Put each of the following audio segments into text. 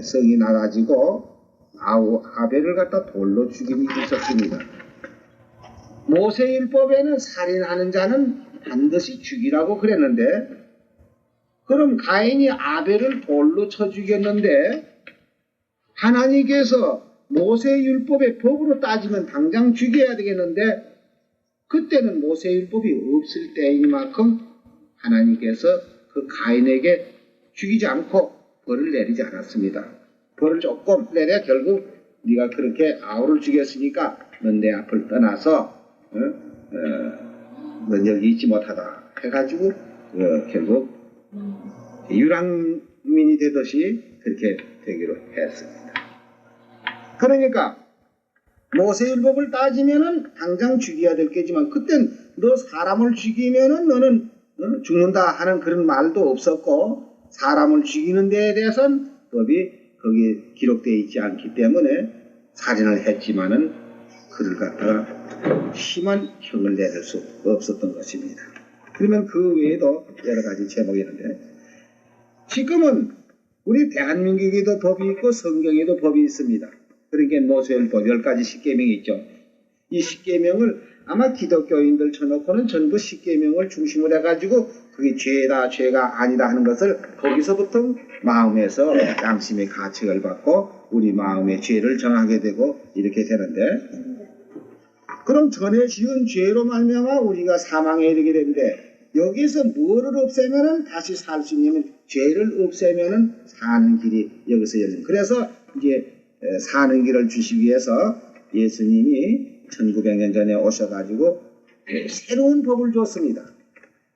성이 나가지고 아벨을 갖다 돌로 죽임이 있었습니다. 모세율법에는 살인하는 자는 반드시 죽이라고 그랬는데, 그럼 가인이 아벨을 돌로 쳐 죽였는데 하나님께서 모세율법의 법으로 따지면 당장 죽여야 되겠는데, 그때는 모세율법이 없을 때이니만큼 하나님께서 그 가인에게 죽이지 않고 벌을 내리지 않았습니다. 벌을 조금 내려 결국 네가 그렇게 아우를 죽였으니까 넌 내 앞을 떠나서 넌 여기 있지 못하다 해가지고 결국 유랑민이 되듯이 그렇게 되기로 했습니다. 그러니까 모세율법을 따지면은 당장 죽여야 될 게지만, 그땐 너 사람을 죽이면은 너는 죽는다 하는 그런 말도 없었고, 사람을 죽이는 데에 대해서는 법이 거기에 기록되어 있지 않기 때문에 살인을 했지만은 그를 갖다가 심한 형을 내릴 수 없었던 것입니다. 그러면 그 외에도 여러 가지 제목이 있는데, 지금은 우리 대한민국에도 법이 있고 성경에도 법이 있습니다. 그러니까 모세율법 10가지 십계명이 있죠. 이 십계명을 아마 기독교인들 쳐놓고는 전부 십계명을 중심으로 해가지고 그게 죄다 죄가 아니다 하는 것을 거기서부터 마음에서 양심의 가책을 받고 우리 마음의 죄를 정하게 되고 이렇게 되는데, 그럼 전에 지은 죄로 말미암아 우리가 사망에 이르게 되는데, 여기서 뭐를 없애면은 다시 살 수 있냐면 죄를 없애면은 사는 길이 여기서 열립니다. 그래서 이제 사는 길을 주시기 위해서 예수님이 1900년 전에 오셔가지고 새로운 법을 줬습니다.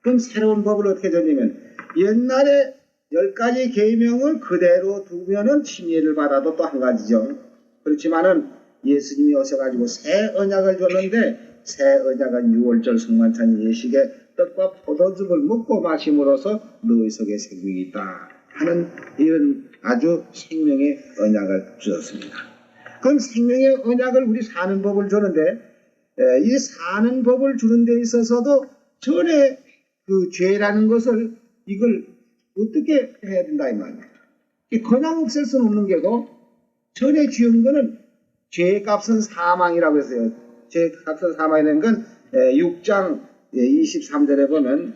그럼 새로운 법을 어떻게 줬냐면, 옛날에 10가지 계명을 그대로 두면은 침례를 받아도 또 한 가지죠. 그렇지만은 예수님이 오셔가지고 새 언약을 줬는데, 새 언약은 6월절 성만찬 예식에 떡과 포도즙을 먹고 마심으로써 너희 속에 생명이 있다 하는 이런 아주 생명의 언약을 주었습니다. 그럼 생명의 언약을 우리 사는 법을 주는데, 이 사는 법을 주는 데 있어서도 전에 그 죄라는 것을 이걸 어떻게 해야 된다 이 말이에요. 그냥 없앨 수는 없는 게고, 전에 지은 거는 죄값은 사망이라고 했어요. 죄값은 사망이라는 건 6장 23절에 보면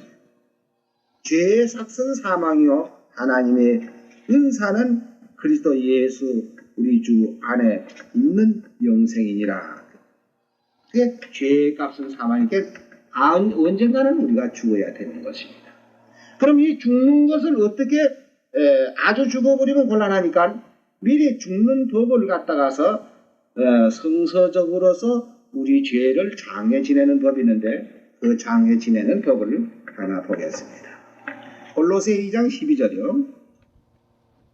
죄의 삭은 사망이요 하나님의 은사는 그리스도 예수 우리 주 안에 있는 영생이니라. 그게 죄의 값은 사망이니까 언젠가는 우리가 죽어야 되는 것입니다. 그럼 이 죽는 것을 어떻게 아주 죽어버리면 곤란하니까 미리 죽는 법을 갖다가서 성서적으로서 우리 죄를 장해 지내는 법이 있는데, 그 장해 지내는 법을 하나 보겠습니다. 골로새 2장 12절이요.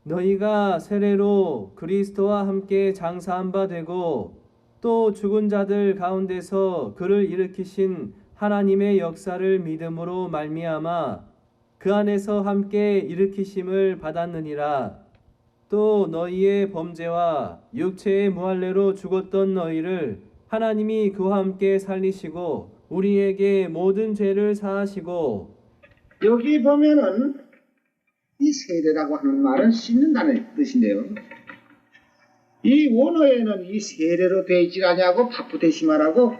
너희가 세례로 그리스도와 함께 장사한 바 되고 또 죽은 자들 가운데서 그를 일으키신 하나님의 역사를 믿음으로 말미암아 그 안에서 함께 일으키심을 받았느니라. 또 너희의 범죄와 육체의 무할례로 죽었던 너희를 하나님이 그와 함께 살리시고 우리에게 모든 죄를 사하시고. 여기 보면은 이 세례라고 하는 말은 씻는다는 뜻인데요. 이 원어에는 이 세례로 되어 있지 않냐고 바프테시마라고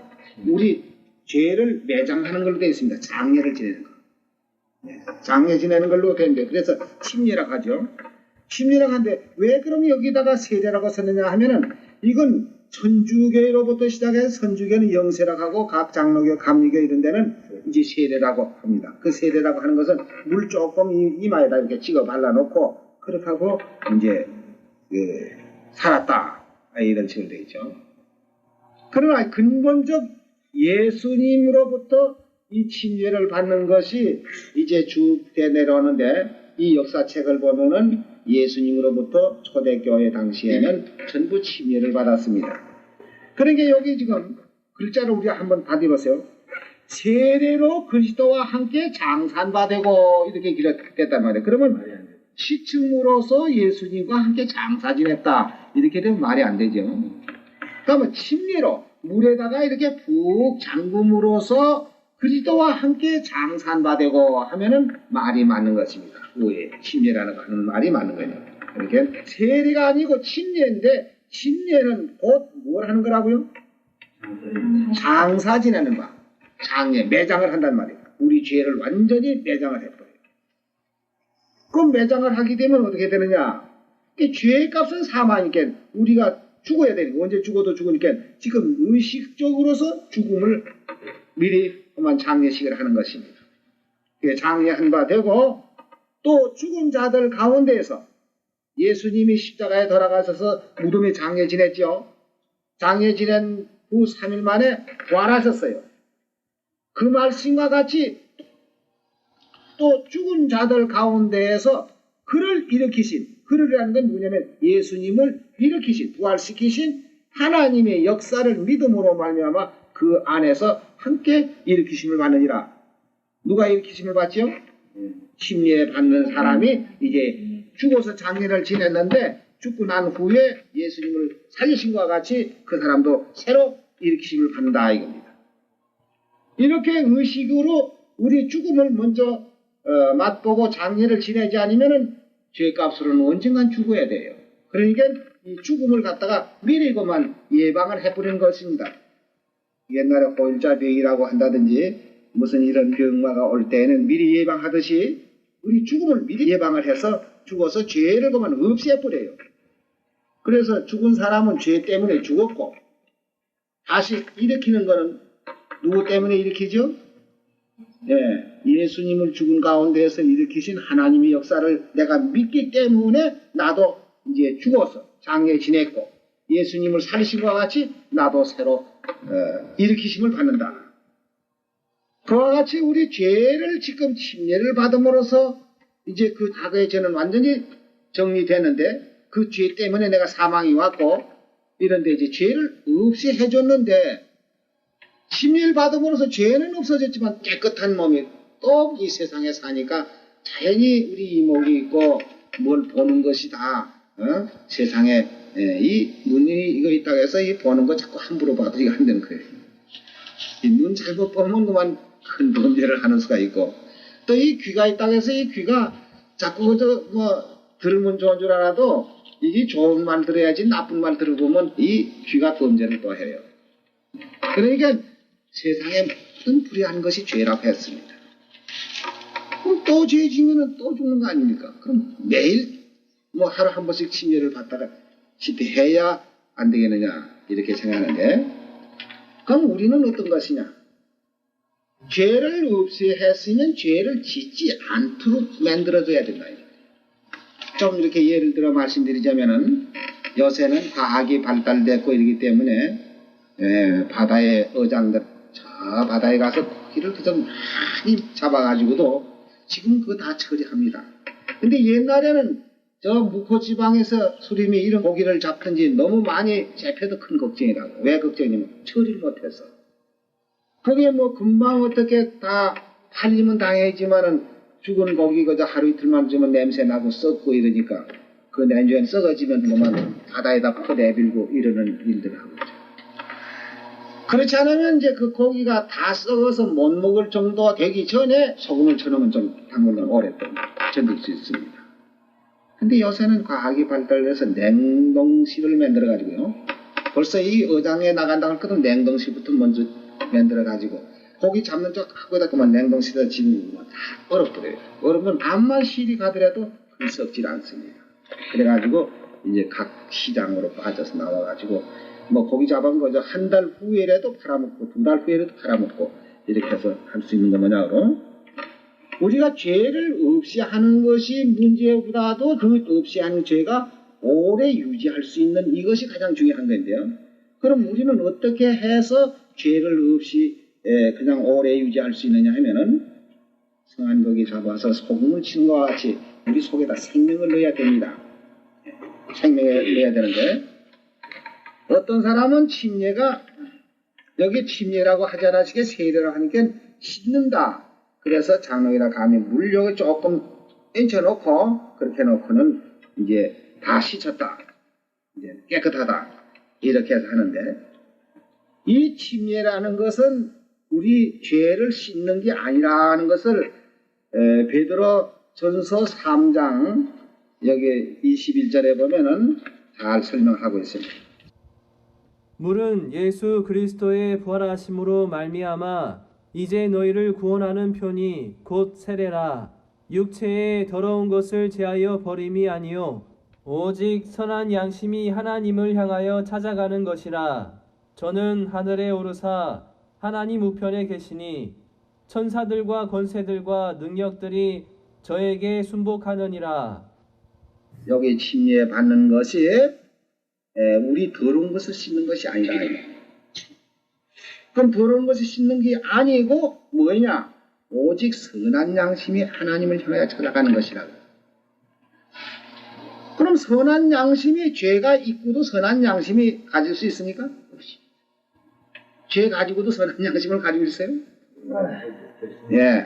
우리 죄를 매장하는 걸로 되어 있습니다. 장례를 지내는 거. 장례 지내는 걸로 되는데, 그래서 침례라고 하죠. 침례라고 하는데 왜 그럼 여기다가 세례라고 썼느냐 하면은, 이건 천주교로부터 시작해서 선주교는 영세라고 하고 각 장로교, 감리교 이런 데는 이제 세례라고 합니다. 그 세례라고 하는 것은 물 조금 이마에다 이렇게 찍어 발라놓고 그렇게 하고 이제 살았다 이런 식으로 되어 있죠. 그러나 근본적 예수님으로부터 이 침례를 받는 것이 이제 쭉 내려오는데, 이 역사책을 보면은 예수님으로부터 초대교회 당시에는 전부 침례를 받았습니다. 그러니까 여기 지금 글자를 우리가 한번 받아보세요. 세례로 그리스도와 함께 장산받고 이렇게 기록됐단 말이에요. 그러면 시침으로서 예수님과 함께 장사 지냈다 이렇게 되면 말이 안 되죠. 그러면 침례로 물에다가 이렇게 푹 잠금으로써 그리스도와 함께 장산받고 하면은 말이 맞는 것입니다. 왜 침례라는 거 하는 말이 맞는 거예요. 이렇게 세례가 아니고 침례인데 침례는 곧 뭘 하는 거라고요? 장사 지내는 바. 장례, 매장을 한단 말이에요. 우리 죄를 완전히 매장을 해버려요. 그 매장을 하게 되면 어떻게 되느냐? 죄의 값은 사망이니까 우리가 죽어야 되니까 언제 죽어도 죽으니까 지금 의식적으로서 죽음을 미리 그만 장례식을 하는 것입니다. 장례한 바 되고 또 죽은 자들 가운데에서 예수님이 십자가에 돌아가셔서 무덤에 장례 지냈죠. 장례 지낸 후 3일 만에 부활하셨어요. 그 말씀과 같이 또 죽은 자들 가운데에서 그를 일으키신, 그를이라는 건 뭐냐면 예수님을 일으키신, 부활시키신 하나님의 역사를 믿음으로 말미암아 그 안에서 함께 일으키심을 받느니라. 누가 일으키심을 받죠? 침례 받는 사람이 이제 죽어서 장례를 지냈는데 죽고 난 후에 예수님을 살리신 것과 같이 그 사람도 새로 일으키심을 받는다 이겁니다. 이렇게 의식으로 우리 죽음을 먼저 맛보고 장례를 지내지 않으면은 죄값으로는 언젠간 죽어야 돼요. 그러니까 이 죽음을 갖다가 미리 그만 예방을 해버리는 것입니다. 옛날에 호일자병이라고 한다든지 무슨 이런 병마가 올 때에는 미리 예방하듯이 우리 죽음을 미리 예방을 해서 죽어서 죄를 그만 없애버려요. 그래서 죽은 사람은 죄 때문에 죽었고 다시 일으키는 거는 누구 때문에 일으키죠? 예수님을 죽은 가운데에서 일으키신 하나님의 역사를 내가 믿기 때문에 나도 이제 죽어서 장례 지냈고 예수님을 살리신 것과 같이 나도 새로 일으키심을 받는다. 그와 같이 우리 죄를 지금 침례를 받음으로써 이제 그 과거의 죄는 완전히 정리되는데 그 죄 때문에 내가 사망이 왔고 이런데 이제 죄를 없이 해줬는데 침례를 받음으로써 죄는 없어졌지만 깨끗한 몸이 또 이 세상에 사니까 자연히 우리 이목이 있고 뭘 보는 것이다. 세상에 이 눈이 이거 있다고 해서 이 보는 거 자꾸 함부로 봐도 이거 안 되는 거예요. 이 눈 잘못 보면 그만 큰 범죄를 하는 수가 있고 또 이 귀가 있다고 해서 이 귀가 자꾸 그저 뭐 들으면 좋은 줄 알아도 이게 좋은 말 들어야지 나쁜 말 들어보면 이 귀가 범죄를 또 해요. 그러니까 세상에 모든 불의한 것이 죄라고 했습니다. 그럼 또 죄 지면은 또 죽는 거 아닙니까? 그럼 매일 뭐 하루 한 번씩 침례를 받다가 집회해야 안 되겠느냐 이렇게 생각하는데 그럼 우리는 어떤 것이냐? 죄를 없이 했으면 죄를 짓지 않도록 만들어줘야 된다. 좀 이렇게 예를 들어 말씀드리자면은 요새는 과학이 발달됐고 이러기 때문에 바다의 어장들 저 바다에 가서 고기를 그저 많이 잡아가지고도 지금 그거 다 처리합니다. 근데 옛날에는 저 묵호지방에서 수림이 이런 고기를 잡든지 너무 많이 잡혀도 큰 걱정이라고. 왜 걱정이냐면 처리를 못해서. 그게 뭐 금방 어떻게 다 팔리면 당해지만은 죽은 고기 그저 하루 이틀만 주면 냄새 나고 썩고 이러니까 그 냉장에 썩어지면 그만 바다에다 퍼내밀고 이러는 일들을 하고 있죠. 그렇지 않으면 이제 그 고기가 다 썩어서 못 먹을 정도 되기 전에 소금을 쳐놓으면 좀 담그면 오랫동안 견딜 수 있습니다. 근데 요새는 과학이 발달해서 냉동실을 만들어가지고요. 벌써 이 어장에 나간다고 할 것은 냉동실부터 먼저 만들어가지고 고기 잡는 쪽 하고다 그만 냉동실에 지금 다 얼어버려요. 얼으면 암만 실이 가더라도 썩질 않습니다. 그래가지고 이제 각 시장으로 빠져서 나와가지고 뭐 고기 잡은 거 한 달 후에라도 팔아먹고 2달 후에라도 팔아먹고 이렇게 해서 할 수 있는 거 뭐냐고. 우리가 죄를 없이 하는 것이 문제보다도 그 없이 하는 죄가 오래 유지할 수 있는 이것이 가장 중요한 건데요. 그럼 우리는 어떻게 해서 죄를 없이 그냥 오래 유지할 수 있느냐 하면은 성한고기 잡아서 소금을 치는 것과 같이 우리 속에다 생명을 넣어야 됩니다. 생명을 넣어야 되는데 어떤 사람은 침례가 여기 침례라고 하지 않으시게 세례라고 하니까 씻는다. 그래서 장로이나 감히 물욕을 조금 얹혀놓고 그렇게 놓고는 이제 다 씻었다. 이제 깨끗하다. 이렇게 해서 하는데 이 침례라는 것은 우리 죄를 씻는 게 아니라는 것을 베드로 전서 3장 여기 21절에 보면은 잘 설명하고 있습니다. 물은 예수 그리스도의 부활하심으로 말미암아 이제 너희를 구원하는 편이 곧 세례라. 육체의 더러운 것을 제하여 버림이 아니요 오직 선한 양심이 하나님을 향하여 찾아가는 것이라. 저는 하늘에 오르사 하나님 우편에 계시니 천사들과 권세들과 능력들이 저에게 순복하느니라. 여기 침례받는 것이 우리 더러운 것을 씻는 것이 아니라. 그럼 더러운 것을 씻는 게 아니고 뭐냐? 오직 선한 양심이 하나님을 향하여 찾아가는 것이라. 그럼 선한 양심이 죄가 있고도 선한 양심이 가질 수 있습니까? 없이. 죄 가지고도 선한 양심을 가지고 있어요? 예.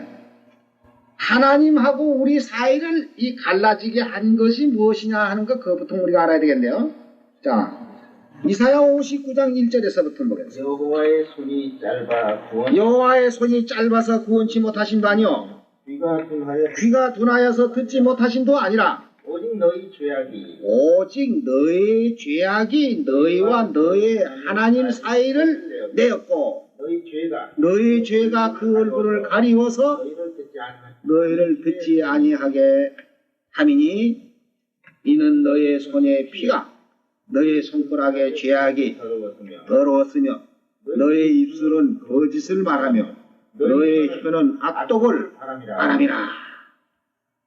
하나님하고 우리 사이를 이 갈라지게 한 것이 무엇이냐 하는 것, 그것부터 우리가 알아야 되겠네요. 자, 이사야 59장 1절에서부터 보겠습니다. 여호와의 손이 짧아 구원 여호와의 손이 짧아서 구원치 못하신도 아니요 귀가 둔하여서 듣지 못하신도 아니라 오직 너희 죄악이 오직 너의 죄악이 너희와 너의 하나님 사이를 내었고 너희 죄가 그 얼굴을 가리워서 너희를 듣지 아니하게 함이니 이는 너의 손의 피가 너의 손가락의 죄악이 더러웠으며 너의 입술은 거짓을 말하며 너의 혀는 악독을 바람이라.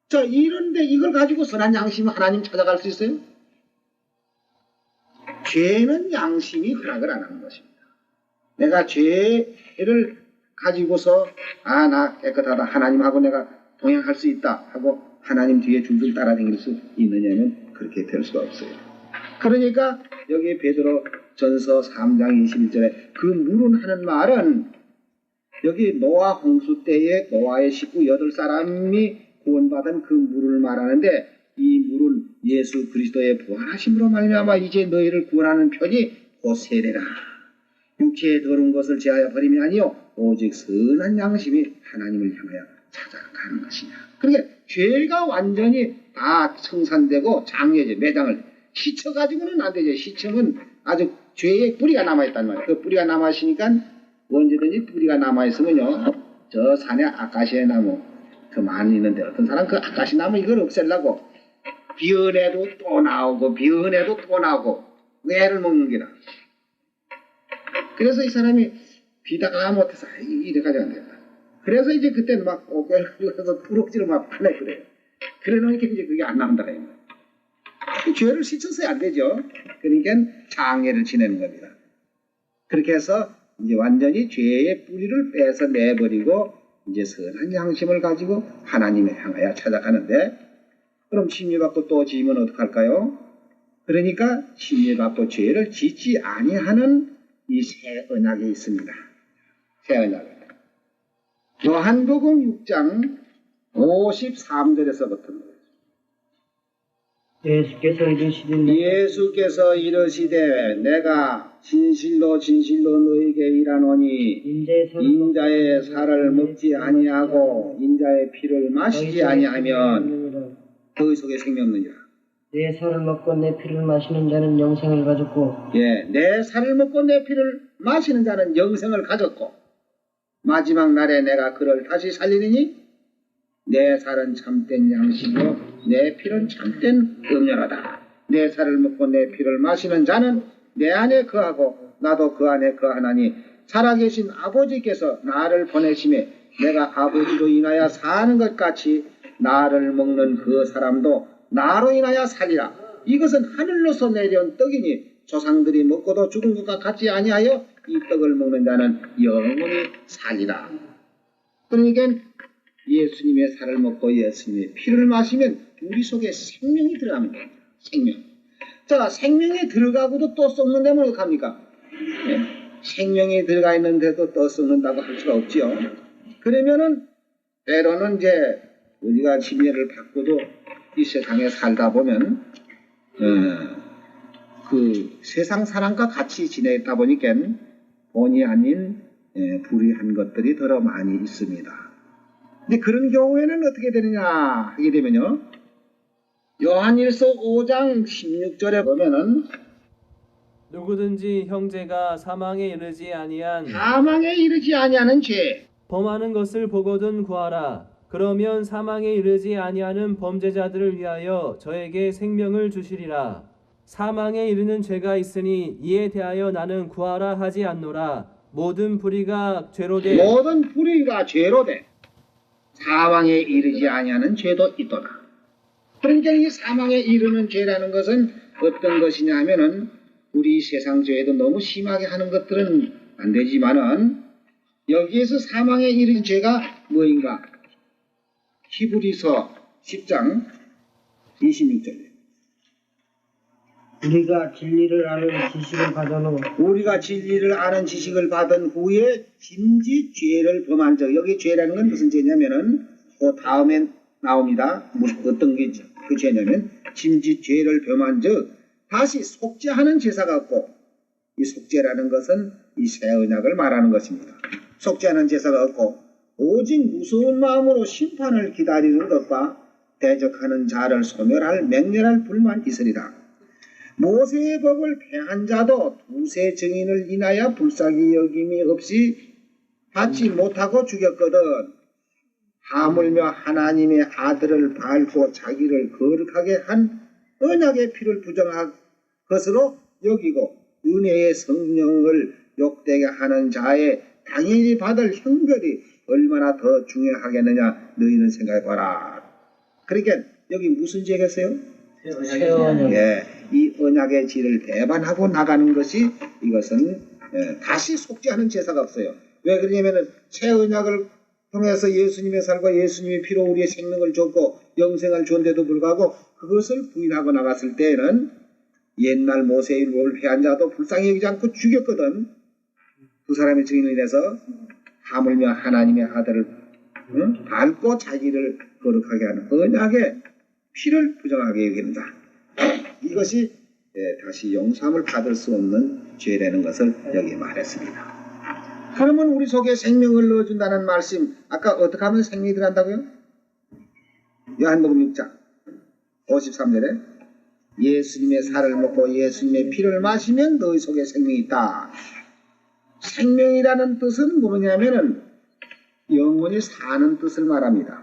자, 이런데 이걸 가지고 선한 양심 하나님 찾아갈 수 있어요? 죄는 양심이 허락을 안 하는 것입니다. 내가 죄를 가지고서 나 깨끗하다 하나님하고 내가 동행할 수 있다 하고 하나님 뒤에 줄줄 따라다닐 수 있느냐면 그렇게 될 수가 없어요. 그러니까 여기 베드로 전서 3장 21절에 그 물은 하는 말은 여기 노아 홍수 때에 노아의 식구 8사람이 구원받은 그 물을 말하는데 이 물은 예수 그리스도의 부활하심으로 말미암아 이제 너희를 구원하는 편이 곧 세례라. 육체의 더러운 것을 제하여 버림이 아니요 오직 선한 양심이 하나님을 향하여 찾아가는 것이냐. 그러니까 죄가 완전히 다 청산되고 장례제 매장을 시쳐가지고는 안 되죠. 시청은 아주 죄의 뿌리가 남아있단 말이에요. 그 뿌리가 남아있으니까 언제든지 뿌리가 남아있으면요 저 산에 아카시아 나무 그 많이 있는데 어떤 사람 그 아카시 나무 이걸 없애려고 비언해도 또 나오고 비언해도 또 나오고 애를 먹는 게다. 그래서 이 사람이 비다가 못해서 이래가지고 안 된다. 그래서 이제 그때 막 오개를 가서 부럭지를 막 파내 그래요. 그래 놓으니까 이제 그게 안 나온다. 죄를 씻어서야 안 되죠. 그러니까 장애를 지내는 겁니다. 그렇게 해서 이제 완전히 죄의 뿌리를 빼서 내버리고 이제 선한 양심을 가지고 하나님을 향하여 찾아가는데 그럼 침례받고 또 지으면 어떡할까요? 그러니까 침례받고 죄를 짓지 아니하는 이 새 언약이 있습니다. 새 언약. 요한복음 6장 53절에서부터 예수께서 이르시되 내가 진실로 진실로 너희에게 이르노니 인자의 살을 먹지 아니하고 인자의 피를 마시지 아니하면 너희 속에 생명 없느니라. 내 살을 먹고 내 피를 마시는 자는 영생을 가졌고 내 살을 먹고 내 피를 마시는 자는 영생을 가졌고 마지막 날에 내가 그를 다시 살리리니 내 살은 참된 양식이요 내 피는 참된 음료라다. 내 살을 먹고 내 피를 마시는 자는 내 안에 거하고 나도 그 안에 거하나니 살아계신 아버지께서 나를 보내심에 내가 아버지로 인하여 사는 것 같이 나를 먹는 그 사람도 나로 인하여 살리라. 이것은 하늘로서 내려온 떡이니 조상들이 먹고도 죽은 것과 같지 아니하여 이 떡을 먹는 자는 영원히 살리라. 그러니까 예수님의 살을 먹고 예수님의 피를 마시면 우리 속에 생명이 들어가는 겁니다. 생명. 자, 생명이 들어가고도 또 썩는다면 어떡합니까? 생명이 들어가 있는데도 또 썩는다고 할 수가 없지요. 그러면은 때로는 이제 우리가 침례를 받고도 이 세상에 살다 보면 그 세상 사람과 같이 지내다 보니까 본의 아닌 불의한 것들이 더러 많이 있습니다. 근데 그런 경우에는 어떻게 되느냐 하게 되면요 요한일서 5장 16절에 보면은 누구든지 형제가 사망에 이르지 아니한 사망에 이르지 아니하는 죄, 범하는 것을 보거든 구하라. 그러면 사망에 이르지 아니하는 범죄자들을 위하여 저에게 생명을 주시리라. 사망에 이르는 죄가 있으니 이에 대하여 나는 구하라 하지 않노라. 모든 불의가 죄로 돼 모든 불의가 죄로 돼 사망에 이르지 아니하는 죄도 있도다. 그러니까 이 사망에 이르는 죄라는 것은 어떤 것이냐 하면은 우리 세상 죄에도 너무 심하게 하는 것들은 안 되지만은 여기에서 사망에 이르는 죄가 뭐인가? 히브리서 10장 26절. 우리가 진리를 아는 지식을 받은 후 우리가 진리를 아는 지식을 받은 후에 짐짓 죄를 범한 적. 여기 죄라는 건 무슨 죄냐면은 그 다음에 나옵니다. 어떤 게 그 죄냐면 짐짓 죄를 범한 적 다시 속죄하는 제사가 없고, 이 속죄라는 것은 이 새 언약을 말하는 것입니다. 속죄하는 제사가 없고 오직 무서운 마음으로 심판을 기다리는 것과 대적하는 자를 소멸할 맹렬할 불만 있으리라. 모세의 법을 폐한 자도 두세 증인을 인하여 불쌍히 여김이 없이 받지 못하고 죽였거든. 하물며 하나님의 아들을 밟고 자기를 거룩하게 한 언약의 피를 부정한 것으로 여기고 은혜의 성령을 욕되게 하는 자의 당연히 받을 형벌이 얼마나 더 중요하겠느냐 너희는 생각해봐라. 그러니까 여기 무슨 죄겠어요? 새 언약. 예, 이 언약의 질을 배반하고 나가는 것이 이것은 다시 속죄하는 제사가 없어요. 왜 그러냐면은 새 언약을 통해서 예수님의 살과 예수님의 피로 우리의 생명을 줬고 영생을 줬는데도 불구하고 그것을 부인하고 나갔을 때에는 옛날 모세의 율법을 폐한 자도 불쌍히 여기지 않고 죽였거든. 두 사람의 증인을 인해서 하물며 하나님의 아들을 밟고 자기를 거룩하게 하는 언약의 피를 부정하게 여긴다. 이것이 다시 용서함을 받을 수 없는 죄라는 것을 여기 말했습니다. 그러면 우리 속에 생명을 넣어준다는 말씀, 아까 어떻게 하면 생명이 들어간다고요? 요한복음 6장 53절에 예수님의 살을 먹고 예수님의 피를 마시면 너희 속에 생명이 있다. 생명이라는 뜻은 뭐냐면은 영원히 사는 뜻을 말합니다.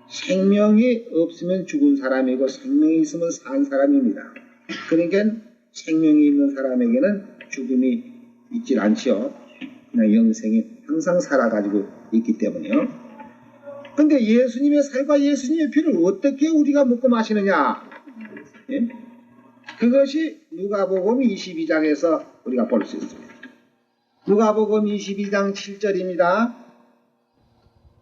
생명이 없으면 죽은 사람이고 생명이 있으면 산 사람입니다. 그러니까 생명이 있는 사람에게는 죽음이 있질 않지요. 그냥 영생이 항상 살아가지고 있기 때문이요. 근데 예수님의 살과 예수님의 피를 어떻게 우리가 먹고 마시느냐? 예? 그것이 누가복음 22장에서 우리가 볼 수 있습니다. 누가복음 22장 7절입니다.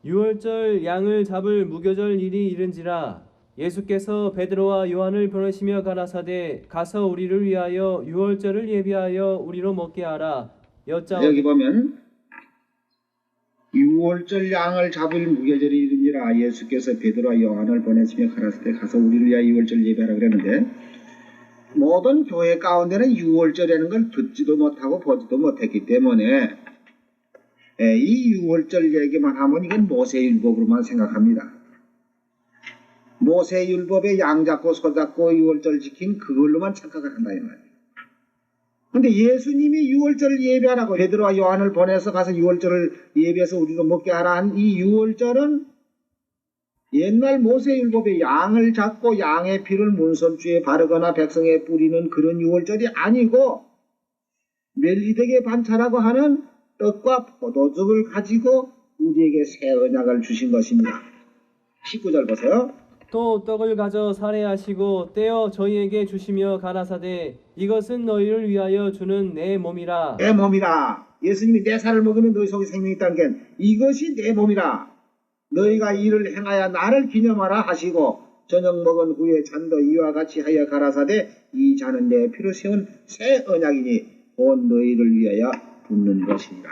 유월절 양을 잡을 무교절 일이 이른지라 예수께서 베드로와 요한을 보내시며 가라사대 가서 우리를 위하여 유월절을 예비하여 우리로 먹게 하라. 여기 보면 유월절 양을 잡을 무교절이 이른지라 예수께서 베드로와 요한을 보내시며 가라사대 가서 우리를 위하여 유월절 예비하라 그랬는데, 모든 교회 가운데는 유월절이라는 걸 듣지도 못하고 보지도 못했기 때문에 이 유월절 얘기만 하면 이건 모세율법으로만 생각합니다. 모세율법에 양 잡고 소 잡고 유월절 지킨 그걸로만 착각을 한다 이 말이에요. 근데 예수님이 유월절을 예배하라고 베드로와 요한을 보내서 가서 유월절을 예배해서 우리도 먹게 하라 한 이 유월절은 옛날 모세율법에 양을 잡고 양의 피를 문설주에 바르거나 백성에 뿌리는 그런 유월절이 아니고 멜기덱의 반차라고 하는 떡과 포도즙을 가지고 우리에게 새 언약을 주신 것입니다. 19절 보세요. 또 떡을 가져 살해하시고 떼어 저희에게 주시며 가라사대 이것은 너희를 위하여 주는 내 몸이라. 내 몸이라. 예수님이 내 살을 먹으면 너희 속에 생명이 있다는 게 이것이 내 몸이라. 너희가 이를 행하여 나를 기념하라 하시고 저녁 먹은 후에 잔도 이와 같이 하여 가라사대 이 잔은 내 피로 세운 새 언약이니 온 너희를 위하여 붓는 것이니라.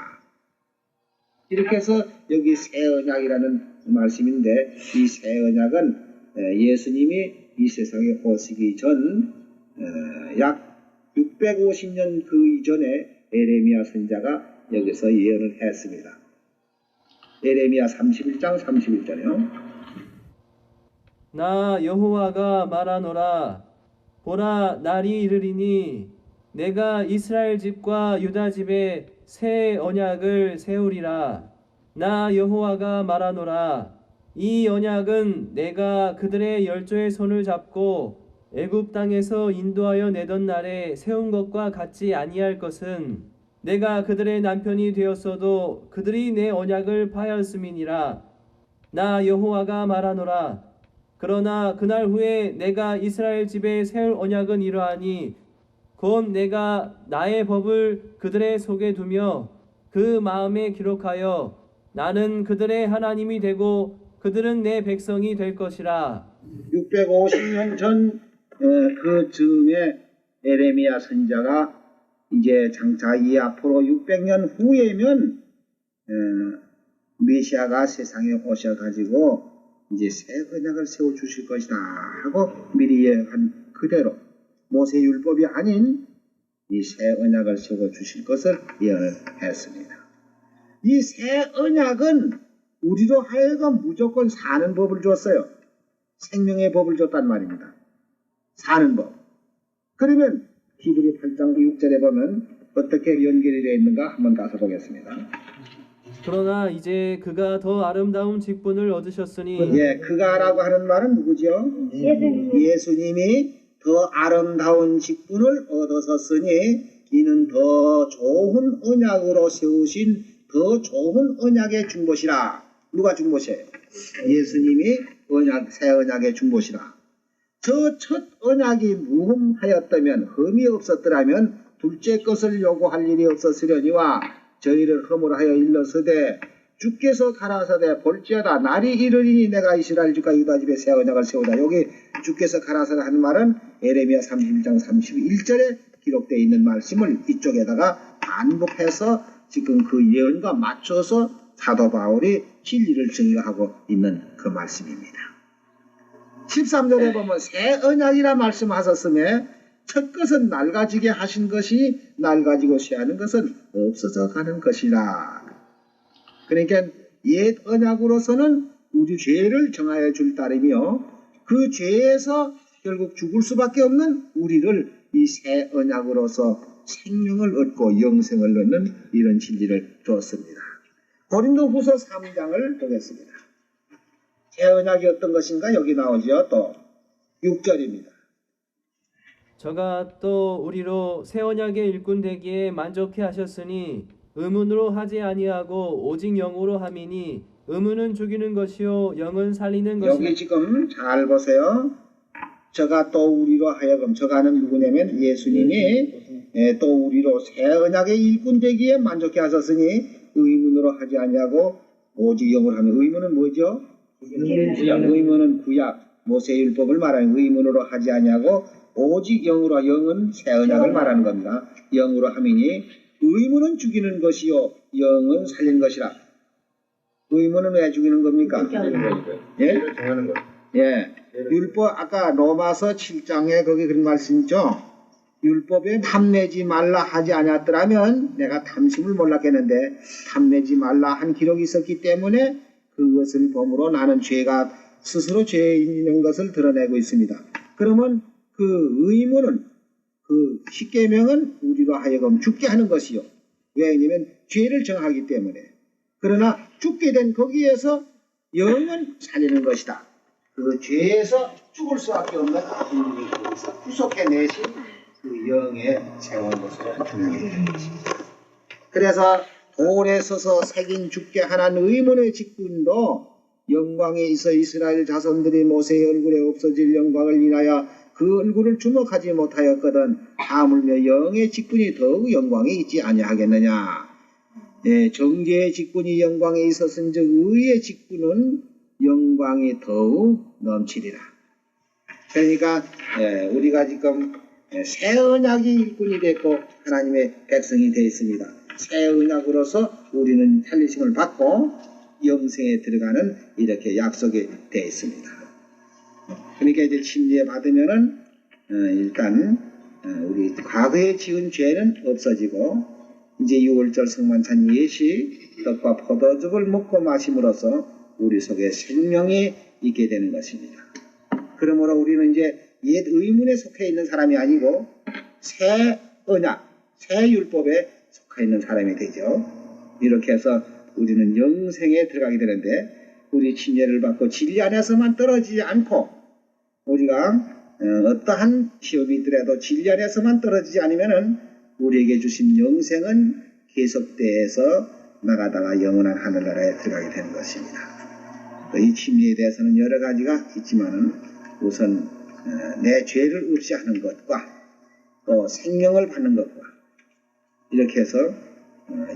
이렇게 해서 여기 새 언약이라는 말씀인데 이 새 언약은 예수님이 이 세상에 오시기 전 약 650년 그 이전에 에레미야 선지자가 여기서 예언을 했습니다. 에레미야 31장 31절이요. 나 여호와가 말하노라. 보라, 날이 이르리니 내가 이스라엘 집과 유다 집에 새 언약을 세우리라. 나 여호와가 말하노라. 이 언약은 내가 그들의 열조의 손을 잡고 애굽 땅에서 인도하여 내던 날에 세운 것과 같지 아니할 것은 내가 그들의 남편이 되었어도 그들이 내 언약을 파하였음이니라. 나 여호와가 말하노라. 그러나 그날 후에 내가 이스라엘 집에 세울 언약은 이러하니 곧 내가 나의 법을 그들의 속에 두며 그 마음에 기록하여 나는 그들의 하나님이 되고 그들은 내 백성이 될 것이라. 650년 전 그 즈음에 에레미야 선지자가 이제 장차 이 앞으로 600년 후에면 메시아가 세상에 오셔가지고 이제 새 언약을 세워 주실 것이다 하고 미리 예언한 그대로 모세 율법이 아닌 이 새 언약을 세워 주실 것을 예언했습니다. 이 새 언약은 우리로 하여금 무조건 사는 법을 줬어요. 생명의 법을 줬단 말입니다. 사는 법. 그러면 히브리 8장 6절에 보면 어떻게 연결이 되어 있는가 한번 가서 보겠습니다. 그러나 이제 그가 더 아름다운 직분을 얻으셨으니 예, 그가라고 하는 말은 누구죠? 예수님이 더 아름다운 직분을 얻으셨으니 이는 더 좋은 언약으로 세우신 더 좋은 언약의 중보시라. 누가 중보시에요? 예수님이 새 언약의 중보시라. 저 첫 언약이 무흠하였다면 흠이 없었더라면 둘째 것을 요구할 일이 없었으려니와 저희를 허물하여 일러서되 주께서 가라사대 볼지어다 날이 이르리니 내가 이스라엘 집과 유다 집에 새 언약을 세우다. 여기 주께서 가라사대 하는 말은 에레미야 31장 31절에 기록되어 있는 말씀을 이쪽에다가 반복해서 지금 그 예언과 맞춰서 사도 바울이 진리를 증거하고 있는 그 말씀입니다. 13절에 보면 새 언약이라 말씀하셨음에 첫 것은 낡아지게 하신 것이 낡아지고 쇠하는 것은 없어져 가는 것이라. 그러니까 옛 언약으로서는 우리 죄를 정하여 줄 따름이요 그 죄에서 결국 죽을 수밖에 없는 우리를 이 새 언약으로서 생명을 얻고 영생을 얻는 이런 진리를 주었습니다. 고린도후서 3장을 보겠습니다. 새 언약이 어떤 것인가 여기 나오죠. 또 6절입니다. 저가 또 우리로 새 언약의 일꾼 되기에 만족해 하셨으니 의문으로 하지 아니하고 오직 영으로 함이니 의문은 죽이는 것이요 영은 살리는 것이라. 여기 지금 잘 보세요. 저가 또 우리로 하여금 저가는 누구냐면 예수님이 또 우리로 새 언약의 일꾼 되기에 만족해 하셨으니 의문으로 하지 아니하고 오직 영으로 하면 의문은 뭐죠? 의문은 구약 모세율법을 말하는 의문으로 하지 아니하고 오직 영으로 영은 새 언약을 말하는 겁니다. 영으로 함이니 의문은 죽이는 것이요 영은 살리는 것이라. 의문은 왜 죽이는 겁니까? 예? 정하는 거. 예. 율법 아까 로마서 7장에 거기 그런 말씀 있죠. 율법에 탐내지 말라 하지 않았더라면 내가 탐심을 몰랐겠는데 탐내지 말라 한 기록이 있었기 때문에 그것을 범으로 나는 죄가 스스로 죄인인 것을 드러내고 있습니다. 그러면 그 의문은 그 십계명은 우리로 하여금 죽게 하는 것이요. 왜냐하면 죄를 정하기 때문에. 그러나 죽게 된 거기에서 영은 살리는 것이다. 그 죄에서 죽을 수밖에 없는 인류를 거기서 구속해내신 그 영의 세운 것으로 중요해지는 것입니다. 그래서 돌에 서서 새긴 죽게 하는 의문의 직분도 영광에 있어 이스라엘 자손들이 모세의 얼굴에 없어질 영광을 인하여 그 얼굴을 주목하지 못하였거든 하물며 영의 직분이 더욱 영광에 있지 아니하겠느냐. 네, 정죄의 직분이 영광에 있었은즉 의의 직분은 영광이 더욱 넘치리라. 그러니까 우리가 지금 새 언약이 일꾼이 됐고 하나님의 백성이 되어 있습니다. 새 언약으로서 우리는 살리심을 받고 영생에 들어가는 이렇게 약속이 되어 있습니다. 그러니까 이제 침례 받으면은 일단 우리 과거에 지은 죄는 없어지고 이제 6월절 성만찬 예시 떡과 포도즙을 먹고 마심으로써 우리 속에 생명이 있게 되는 것입니다. 그러므로 우리는 이제 옛 의문에 속해 있는 사람이 아니고 새 언약, 새 율법에 속해 있는 사람이 되죠. 이렇게 해서 우리는 영생에 들어가게 되는데 우리 침례를 받고 진리 안에서만 떨어지지 않고 우리가 어떠한 시험이 있더라도 진리 안에서만 떨어지지 않으면은 우리에게 주신 영생은 계속돼서 나가다가 영원한 하늘나라에 들어가게 되는 것입니다. 이 침례에 대해서는 여러 가지가 있지만은 우선 내 죄를 없이 하는 것과 또 생명을 받는 것과 이렇게 해서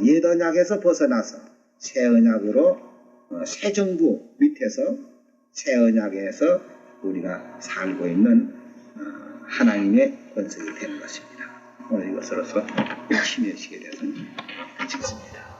옛 언약에서 벗어나서 새 언약으로 새 정부 밑에서 새 언약에서 우리가 살고 있는 하나님의 권속이 되는 것입니다. 오늘 이것으로서 침례식에 대해서는 마치겠습니다.